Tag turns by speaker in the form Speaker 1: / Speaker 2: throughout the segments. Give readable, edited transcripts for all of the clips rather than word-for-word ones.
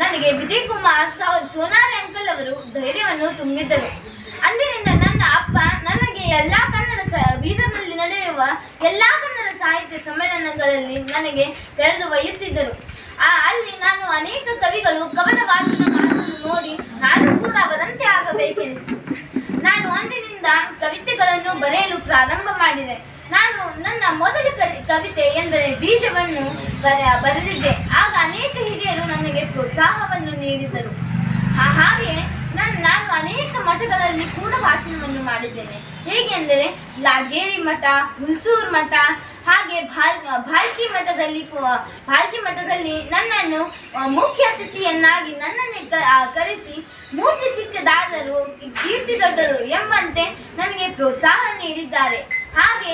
Speaker 1: ನನಗೆ ವಿಜಯ್ ಕುಮಾರ್ ಸೋನಾರಿ ಅಂಕಲ್ ಅವರು ಧೈರ್ಯವನ್ನು ತುಂಬಿದ್ದರು. ಅಂದಿನಿಂದ ನನ್ನ ಅಪ್ಪ ನನಗೆ ಬೀದರ್ನಲ್ಲಿ ನಡೆಯುವ ಎಲ್ಲಾ ಕನ್ನಡ ಸಾಹಿತ್ಯ ಸಮ್ಮೇಳನಗಳಲ್ಲಿ ನನಗೆ ಕರೆದು ಒಯ್ಯುತ್ತಿದ್ದರು. ಅಲ್ಲಿ ನಾನು ಅನೇಕ ಕವಿಗಳು ಕವನ ವಾಚನ ಮಾಡುವುದನ್ನು ನೋಡಿ ನಾನು ಕೂಡ ಅವರಂತೆ ಆಗಬೇಕೆನಿಸಿತು. ನಾನು ಅಂದಿನಿಂದ ಕವಿತೆಗಳನ್ನು ಬರೆಯಲು ಪ್ರಾರಂಭ ಮಾಡಿದೆ. ನಾನು ನನ್ನ ಮೊದಲ ಕವಿತೆ ಎಂದರೆ ಬೀಜವನ್ನು ಬರೆದಿದ್ದೆ. ಆಗ ಅನೇಕ ಹಿರಿಯರು ನನಗೆ ಪ್ರೋತ್ಸಾಹವನ್ನು ನೀಡಿದರು. ಹಾಗೆ ನಾನು ಅನೇಕ ಮಠಗಳಲ್ಲಿ ಕೂಡ ಭಾಷಣವನ್ನು ಮಾಡಿದ್ದೇನೆ. ಹೇಗೆ ಅಂದರೆ ಲಾಡ್ಗೇರಿ ಮಠ, ಹುಲ್ಸೂರು ಮಠ, ಹಾಗೆ ಭಾಲ್ಕಿ ಮಠದಲ್ಲಿ ನನ್ನನ್ನು ಮುಖ್ಯ ಅತಿಥಿಯನ್ನಾಗಿ ನನ್ನನ್ನು ಕರೆಸಿ ಮೂರ್ತಿ ಚಿಕ್ಕದಾದರೂ ಕೀರ್ತಿ ದೊಡ್ಡದು ಎಂಬಂತೆ ನನಗೆ ಪ್ರೋತ್ಸಾಹ ನೀಡಿದ್ದಾರೆ. ಹಾಗೆ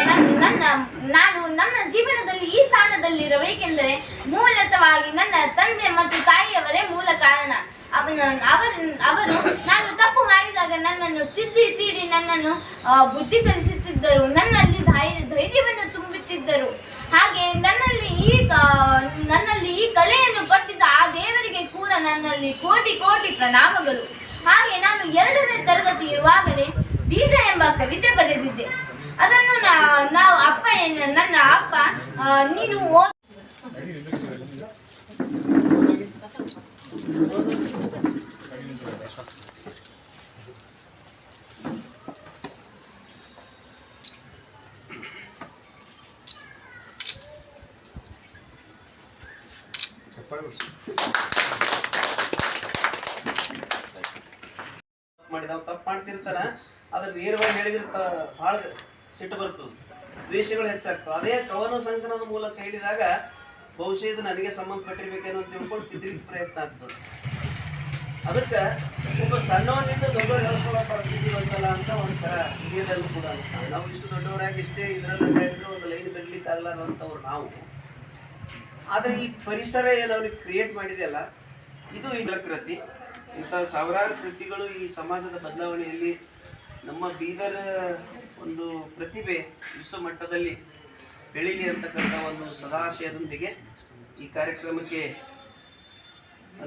Speaker 1: ನಾನು ನನ್ನ ಜೀವನದಲ್ಲಿ ಈ ಸ್ಥಾನದಲ್ಲಿರಬೇಕೆಂದರೆ ಮೂಲತಃವಾಗಿ ನನ್ನ ತಂದೆ ಮತ್ತು ತಾಯಿಯವರೇ ಮೂಲ ಕಾರಣ. ಅವರು ನಾನು ತಪ್ಪು ಮಾಡಿದಾಗ ನನ್ನನ್ನು ತಿದ್ದಿ ನನ್ನನ್ನು ಬುದ್ಧಿ ಕಲಿಸುತ್ತಿದ್ದರು, ನನ್ನಲ್ಲಿ ಧೈರ್ಯವನ್ನು ತುಂಬುತ್ತಿದ್ದರು. ಹಾಗೆ ನನ್ನಲ್ಲಿ ಈ ಕಲೆಯನ್ನು ಕೊಟ್ಟಿದ್ದ ಆ ದೇವರಿಗೆ ಕೂಡ ನನ್ನಲ್ಲಿ ಕೋಟಿ ಪ್ರಣಾಮಗಳು. ಹಾಗೆ ನಾನು 2ನೇ ತರಗತಿ ಇರುವಾಗಲೇ ಬೀಜ ಎಂಬ ಕವಿತೆ ಬರೆದಿದ್ದೆ. ಅದನ್ನು ನನ್ನ ಅಪ್ಪ ನೀನು
Speaker 2: ತಪ್ಪು ಮಾಡ್ತಿರ್ತಾರ, ಅದ್ರ ನೇರವಾಗಿ ಹೇಳಿದ್ರೆ ಬಹಳ ಸಿಟ್ಟು ಬರ್ತದೆ, ದ್ವೇಷಗಳು ಹೆಚ್ಚಾಗ್ತವೆ. ಅದೇ ಕವನ ಸಂಕಲನದ ಮೂಲಕ ಹೇಳಿದಾಗ ಬಹುಶಃ ಇದು ನನಗೆ ಸಂಬಂಧಪಟ್ಟಿರ್ಬೇಕೇನೋ ಅಂತ ತಿಳ್ಕೊಂಡು ತಿದ್ದಿಗೆ ಪ್ರಯತ್ನ ಆಗ್ತದೆ. ಅದಕ್ಕೆ ಒಬ್ಬ ಸಣ್ಣವನಿಂದ ದೊಡ್ಡವರು ಹೇಳ್ಕೊಳ್ಳೋ ಪರಿಸ್ಥಿತಿ ಬಂತಲ್ಲ ಅಂತ ಒಂಥರ ಹಿರಿಯದಲ್ಲೂ ಕೂಡ ಅನಿಸ್ತಾರೆ. ನಾವು ಇಷ್ಟು ದೊಡ್ಡವರಾಗಿ ಇಷ್ಟೇ ಇದರಲ್ಲಿ ಹೇಳಿದ್ರು ಒಂದು ಲೈನ್ ಬರಲಿಕ್ಕೆ ಆಗಲಾರಂಥವ್ರು ನಾವು. ಆದರೆ ಈ ಪರಿಸರ ಏನು ಅವ್ರಿಗೆ ಕ್ರಿಯೇಟ್ ಮಾಡಿದೆಯಲ್ಲ, ಇದು ಇದರ ಕೃತಿ. ಇಂಥ ಸಾವಿರಾರು ಕೃತಿಗಳು ಈ ಸಮಾಜದ ಬದಲಾವಣೆಯಲ್ಲಿ ನಮ್ಮ ಬೀದರ್ ಒಂದು ಪ್ರತಿಭೆ ವಿಶ್ವ ಮಟ್ಟದಲ್ಲಿ ಬೆಳೀಲಿ ಅಂತಕ್ಕಂಥ ಒಂದು ಸದಾಶಯದೊಂದಿಗೆ ಈ ಕಾರ್ಯಕ್ರಮಕ್ಕೆ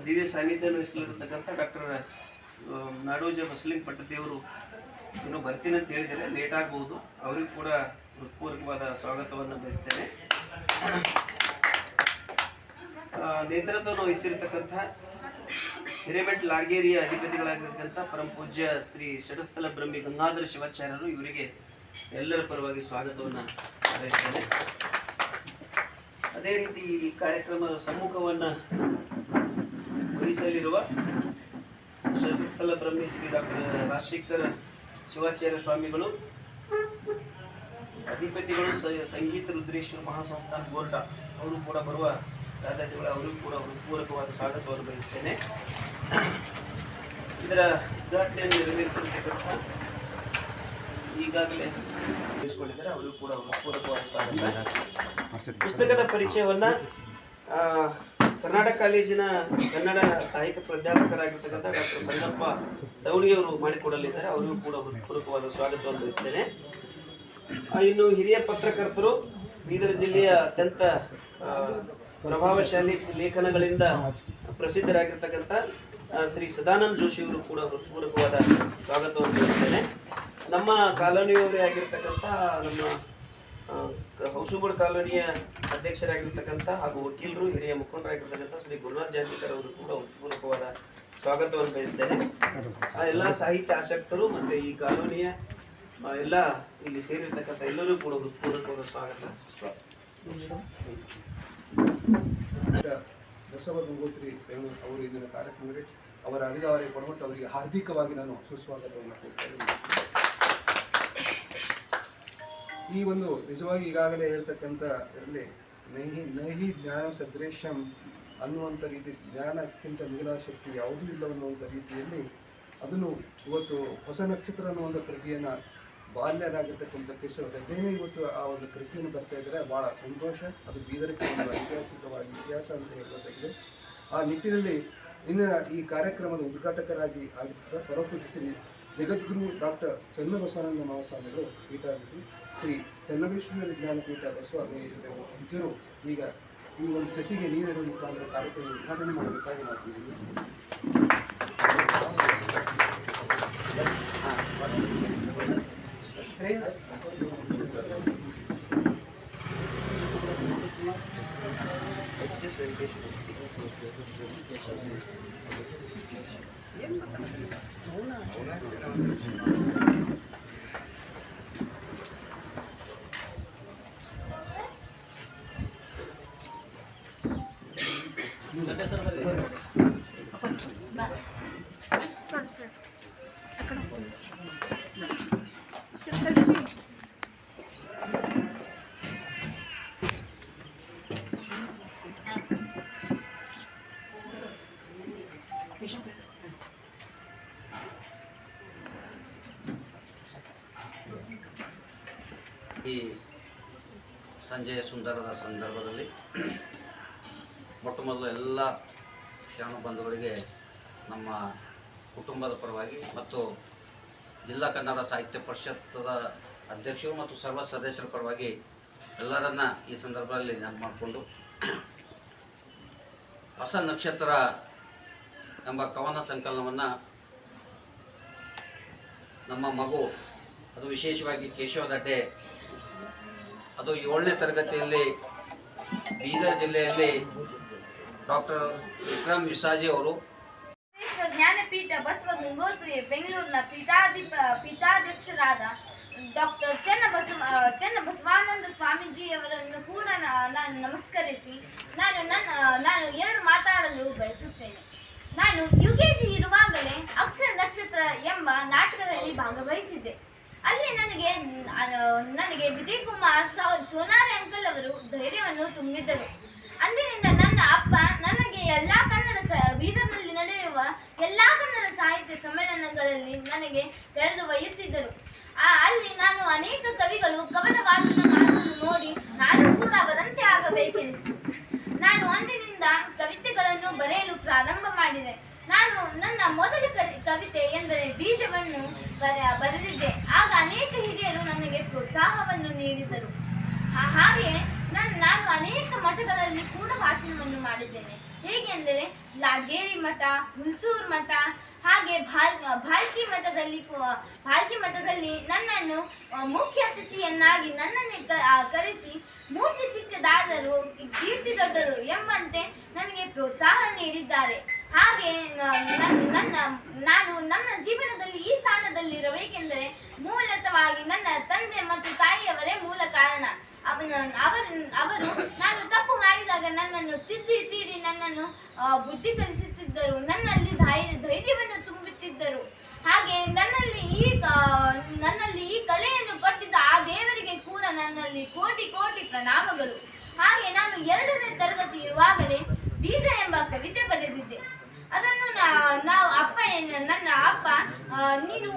Speaker 2: ದಿವ್ಯ ಸಾನ್ನಿಧ್ಯ ವಹಿಸಲಿರತಕ್ಕಂಥ ಡಾಕ್ಟರ್ ನಾಡೋಜ ಬಸಲಿಂಗ ಪಟ್ಟದೇವರು ಇನ್ನೂ ಬರ್ತೀನಿ ಅಂತ ಹೇಳಿದರೆ ಲೇಟ್ ಆಗ್ಬೋದು. ಅವರಿಗೂ ಕೂಡ ಹೃತ್ಪೂರ್ವಕವಾದ ಸ್ವಾಗತವನ್ನು ಬಯಸ್ತೇನೆ. ನೇತೃತ್ವವನ್ನು ವಹಿಸಿರತಕ್ಕಂಥ ಹಿರೇಮಠ ಲಾಡ್ಗೇರಿಯ ಅಧಿಪತಿಗಳಾಗಿರ್ತಕ್ಕಂಥ ಪರಮ ಪೂಜ್ಯ ಶ್ರೀ ಷಡಸ್ಥಲ ಬ್ರಹ್ಮಿ ಗಂಗಾಧರ ಶಿವಾಚಾರ್ಯರು, ಇವರಿಗೆ ಎಲ್ಲರ ಪರವಾಗಿ ಸ್ವಾಗತವನ್ನು ಬಯಸ್ತೇನೆ. ಅದೇ ರೀತಿ ಈ ಕಾರ್ಯಕ್ರಮದ ಸಮ್ಮುಖವನ್ನು ವಹಿಸಲಿರುವ ಷಡಸ್ಥಲ ಬ್ರಹ್ಮಿ ಶ್ರೀ ಡಾಕ್ಟರ್ ರಾಜಶೇಖರ ಶಿವಾಚಾರ್ಯ ಸ್ವಾಮಿಗಳು, ಅಧಿಪತಿಗಳು ಸಂಗೀತ ರುದ್ರೇಶ್ವರ ಮಹಾಸಂಸ್ಥಾನ ಗೋರ್ಟಾ, ಅವರು ಕೂಡ ಬರುವ ಸಾಧ್ಯತೆಗಳು, ಅವರಿಗೂ ಕೂಡ ಪೂರಕವಾದ ಸ್ವಾಗತವನ್ನು ಬಯಸ್ತೇನೆ. ಇದರ ಉದ್ಘಾಟನೆಯನ್ನು ನೆರವೇರಿಸಿರ್ತಕ್ಕಂಥ ಈಗಾಗಲೇ ತಿಳಿಸಿಕೊಂಡಿದ್ದಾರೆ, ಅವರಿಗೂ ಕೂಡ ಪೂರಕವಾದ ಸ್ವಾಗತ. ಪುಸ್ತಕದ ಪರಿಚಯವನ್ನು ಕರ್ನಾಟಕ ಕಾಲೇಜಿನ ಕನ್ನಡ ಸಾಹಿತ್ಯ ಪ್ರಾಧ್ಯಾಪಕರಾಗಿರ್ತಕ್ಕಂಥ ಡಾಕ್ಟರ್ ಸಂಗಪ್ಪ ದೌಡಿಯವರು ಮಾಡಿಕೊಡಲಿದ್ದಾರೆ, ಅವರಿಗೂ ಕೂಡ ಪೂರಕವಾದ ಸ್ವಾಗತವನ್ನು ಬಯಸ್ತೇನೆ. ಇನ್ನು ಹಿರಿಯ ಪತ್ರಕರ್ತರು, ಬೀದರ್ ಜಿಲ್ಲೆಯ ಅತ್ಯಂತ ಪ್ರಭಾವಶಾಲಿ ಲೇಖನಗಳಿಂದ ಪ್ರಸಿದ್ಧರಾಗಿರ್ತಕ್ಕಂಥ ಶ್ರೀ ಸದಾನಂದ ಜೋಶಿಯವರು ಕೂಡ ಹೃತ್ಪೂರ್ವಕವಾದ ಸ್ವಾಗತವನ್ನು ಬಯಸ್ತೇನೆ. ನಮ್ಮ ಕಾಲೋನಿಯವರೇ ಆಗಿರ್ತಕ್ಕಂಥ ನಮ್ಮ ಹೌಸುಗೋಡ್ ಕಾಲೋನಿಯ ಅಧ್ಯಕ್ಷರಾಗಿರ್ತಕ್ಕಂಥ ಹಾಗೂ ವಕೀಲರು, ಹಿರಿಯ ಮುಖಂಡರಾಗಿರ್ತಕ್ಕಂಥ ಶ್ರೀ ಗುರುನಾಥ್ ಜಾಂತಿಕರ್ ಅವರು ಕೂಡ ಹೃತ್ಪೂರ್ವಕವಾದ ಸ್ವಾಗತವನ್ನು ಬಯಸ್ತೇನೆ. ಆ ಎಲ್ಲ ಸಾಹಿತ್ಯ ಆಸಕ್ತರು ಮತ್ತು ಈ ಕಾಲೋನಿಯ ಎಲ್ಲ ಇಲ್ಲಿ ಸೇರಿರ್ತಕ್ಕಂಥ ಎಲ್ಲರೂ ಕೂಡ ಹೃತ್ಪೂರ್ವಕವಾದ ಸ್ವಾಗತ.
Speaker 3: ಬಸವ ಗಂಗೋತ್ರಿ ಅವರು ಇಂದಿನ ಕಾರ್ಯಕ್ರಮಕ್ಕೆ ಅವರ ಅರಿದಾವರೆ ಕೊಡಮಟ್ಟು ಅವರಿಗೆ ಹಾರ್ದಿಕವಾಗಿ ನಾನು ಸುಸ್ವಾಗತವನ್ನು ಕೊಡ್ತೇನೆ. ಈ ಒಂದು ನಿಜವಾಗಿ ಈಗಾಗಲೇ ಹೇಳ್ತಕ್ಕಂಥ ಇದರಲ್ಲಿ ನಹಿ ಜ್ಞಾನ ಸದೃಶ್ಯಂ ಅನ್ನುವಂಥ ರೀತಿ, ಜ್ಞಾನಕ್ಕಿಂತ ಮಿಗಿಲಾದ ಶಕ್ತಿ ಯಾವುದೂ ಇಲ್ಲವನ್ನುವಂಥ ರೀತಿಯಲ್ಲಿ ಅದನ್ನು ಇವತ್ತು ಹೊಸ ನಕ್ಷತ್ರ ಅನ್ನುವಂಥ ಕೃತಿಯನ್ನು ಬಾಲ್ಯರಾಗಿರ್ತಕ್ಕಂಥ ಕೇಶವ ಗಡ್ಡೇನೇ ಇವತ್ತು ಆ ಒಂದು ಕೃತಿಯನ್ನು ಬರ್ತಾ ಇದ್ದರೆ ಭಾಳ ಸಂತೋಷ. ಅದು ಬೀದರ್ಗೆ ಒಂದು ಐತಿಹಾಸಿಕವಾಗಿ ಇತಿಹಾಸ ಅಂತ ಹೇಳಬೇಕಾಗಿದೆ. ಆ ನಿಟ್ಟಿನಲ್ಲಿ ಇಂದಿನ ಈ ಕಾರ್ಯಕ್ರಮದ ಉದ್ಘಾಟಕರಾಗಿ ಆಗಿರ್ತಾರೆ ಪರಮಪೂಜ್ಯ ಶ್ರೀ ಜಗದ್ಗುರು ಡಾಕ್ಟರ್ ಚನ್ನಬಸವಾನಂದ ಮಹಾಸ್ವಾಮಿಗಳು, ಪೀಠಾಧಿಪತಿ ಶ್ರೀ ಚನ್ನಬಸವೇಶ್ವರ ಜ್ಞಾನಪೀಠ ಬಸವ ಹಿಜ್ಜರು ಈಗ ಈ ಒಂದು ಸಸಿಗೆ ನೀರಿನ ಮುಖಾಂತರ ಕಾರ್ಯಕ್ರಮ ಉದ್ಘಾಟನೆ ಮಾಡಬೇಕಾಗಿ ನಾವು ವಿನಂತಿಸುತ್ತೇವೆ.
Speaker 4: ಈ ಸಂಜೆಯ ಸುಂದರದ ಸಂದರ್ಭದಲ್ಲಿ ಮೊಟ್ಟ ಮೊದಲು ಎಲ್ಲ ಶರಣ ಬಂಧುಗಳಿಗೆ ನಮ್ಮ ಕುಟುಂಬದ ಪರವಾಗಿ ಮತ್ತು ಜಿಲ್ಲಾ ಕನ್ನಡ ಸಾಹಿತ್ಯ ಪರಿಷತ್ತದ ಅಧ್ಯಕ್ಷರು ಮತ್ತು ಸರ್ವ ಸದಸ್ಯರ ಪರವಾಗಿ ಎಲ್ಲರನ್ನ ಈ ಸಂದರ್ಭದಲ್ಲಿ ನೆನಪು ಮಾಡಿಕೊಂಡು ಹೊಸ ನಕ್ಷತ್ರ ಎಂಬ ಕವನ ಸಂಕಲನವನ್ನು ನಮ್ಮ ಮಗು ಅದು ವಿಶೇಷವಾಗಿ ಕೇಶವ ದಡ್ಡೆ ಅದು 7ನೇ ತರಗತಿಯಲ್ಲಿ ಬೀದರ್ ಜಿಲ್ಲೆಯಲ್ಲಿ ಡಾಕ್ಟರ್ ವಿಕ್ರಮ್ ವಿಸಾಜಿ ಅವರು
Speaker 1: ಜ್ಞಾನಪೀಠ ಬಸವ ಗಂಗೋತ್ರಿ ಬೆಂಗಳೂರಿನ ಪೀಠಾಧ್ಯಕ್ಷರಾದ ಡಾಕ್ಟರ್ ಚೆನ್ನಬಸವಾನಂದ ಸ್ವಾಮೀಜಿಯವರನ್ನು ಕೂಡ ನಾನು ನಮಸ್ಕರಿಸಿ ನಾನು 2 ಮಾತಾಡಲು ಬಯಸುತ್ತೇನೆ. ನಾನು UKG ಇರುವಾಗಲೇ ಅಕ್ಷರ ನಕ್ಷತ್ರ ಎಂಬ ನಾಟಕದಲ್ಲಿ ಭಾಗವಹಿಸಿದ್ದೆ. ಅಲ್ಲಿ ನನಗೆ ವಿಜಯ್ ಕುಮಾರ್ ಸೋನಾರಿ ಅಂಕಲ್ ಅವರು ಧೈರ್ಯವನ್ನು ತುಂಬಿದ್ದರು. ಅಂದಿನಿಂದ ನನ್ನ ಅಪ್ಪ ನನಗೆ ಬೀದರ್ನಲ್ಲಿ ನಡೆಯುವ ಎಲ್ಲಾ ಕನ್ನಡ ಸಾಹಿತ್ಯ ಸಮ್ಮೇಳನಗಳಲ್ಲಿ ನನಗೆ ಕರೆದು ಒಯ್ಯುತ್ತಿದ್ದರು. ಅಲ್ಲಿ ನಾನು ಅನೇಕ ಕವಿಗಳು ಕವನ ವಾಚನ ಮಾಡುವುದನ್ನು ನೋಡಿ ನಾನು ಕೂಡ ಅವರಂತೆ ಆಗಬೇಕೆನಿಸಿತು. ನಾನು ಅಂದಿನಿಂದ ಕವಿತೆಗಳನ್ನು ಬರೆಯಲು ಪ್ರಾರಂಭ ಮಾಡಿದೆ. ನಾನು ನನ್ನ ಮೊದಲ ಕವಿತೆ ಎಂದರೆ ಬೀಜವನ್ನು ಬರೆದಿದ್ದೆ. ಆಗ ಅನೇಕ ಹಿರಿಯರು ನನಗೆ ಪ್ರೋತ್ಸಾಹವನ್ನು ನೀಡಿದರು. ಹಾಗೆ ನಾನು ಅನೇಕ ಮಠಗಳಲ್ಲಿ ಕೂಡ ಭಾಷಣವನ್ನು ಮಾಡಿದ್ದೇನೆ. ಹೇಗೆ ಅಂದರೆ ಲಾಡ್ಗೇರಿ ಮಠ, ಹುಲ್ಸೂರು ಮಠ, ಹಾಗೆ ಭಾಲ್ಕಿ ಮಠದಲ್ಲಿ ನನ್ನನ್ನು ಮುಖ್ಯ ಅತಿಥಿಯನ್ನಾಗಿ ನನ್ನನ್ನೇ ಕರೆಸಿ ಮೂರ್ತಿ ಚಿಕ್ಕದಾದರೂ ಕೀರ್ತಿ ದೊಡ್ಡದು ಎಂಬಂತೆ ನನಗೆ ಪ್ರೋತ್ಸಾಹ ನೀಡಿದ್ದಾರೆ. ಹಾಗೆ ನಾನು ನನ್ನ ಜೀವನದಲ್ಲಿ ಈ ಸ್ಥಾನದಲ್ಲಿರಬೇಕೆಂದರೆ ಮೂಲತಃವಾಗಿ ನನ್ನ ತಂದೆ ಮತ್ತು ತಾಯಿಯವರೇ ಮೂಲ ಕಾರಣ. ಅವರು ನಾನು ತಪ್ಪು ಮಾಡಿದಾಗ ನನ್ನನ್ನು ತಿದ್ದಿ ನನ್ನನ್ನು ಬುದ್ಧಿ ಕಲಿಸುತ್ತಿದ್ದರು, ನನ್ನಲ್ಲಿ ಧೈರ್ಯವನ್ನು ತುಂಬುತ್ತಿದ್ದರು. ಹಾಗೆ ನನ್ನಲ್ಲಿ ಈ ಕಲೆಯನ್ನು ಕೊಟ್ಟಿದ್ದ ಆ ದೇವರಿಗೆ ಕೂಡ ನನ್ನಲ್ಲಿ ಕೋಟಿ ಕೋಟಿ ಪ್ರಣಾಮಗಳು. ಹಾಗೆ ನಾನು 2ನೇ ತರಗತಿ ಇರುವಾಗಲೇ ಬೀಜ ಎಂಬ ಕವಿತೆ ಬರೆದಿದ್ದೆ. ಅದನ್ನು ನನ್ನ ಅಪ್ಪ ನೀನು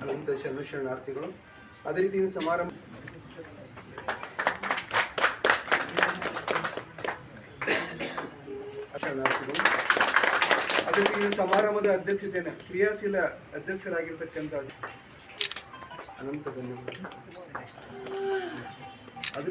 Speaker 3: ಅನಂತ ಶರಣಾರ್ಥಿಗಳು. ಅದೇ ರೀತಿ ಸಮಾರಂಭ ಶರಣಾರ್ಥಿಗಳು. ಅದೇ ರೀತಿ ಸಮಾರಂಭದ ಅಧ್ಯಕ್ಷತೆಯನ್ನು ಕ್ರಿಯಾಶೀಲ ಅಧ್ಯಕ್ಷರಾಗಿರ್ತಕ್ಕಂಥ ಅನಂತ ಧನ್ಯವಾದ. ಅದ್ರ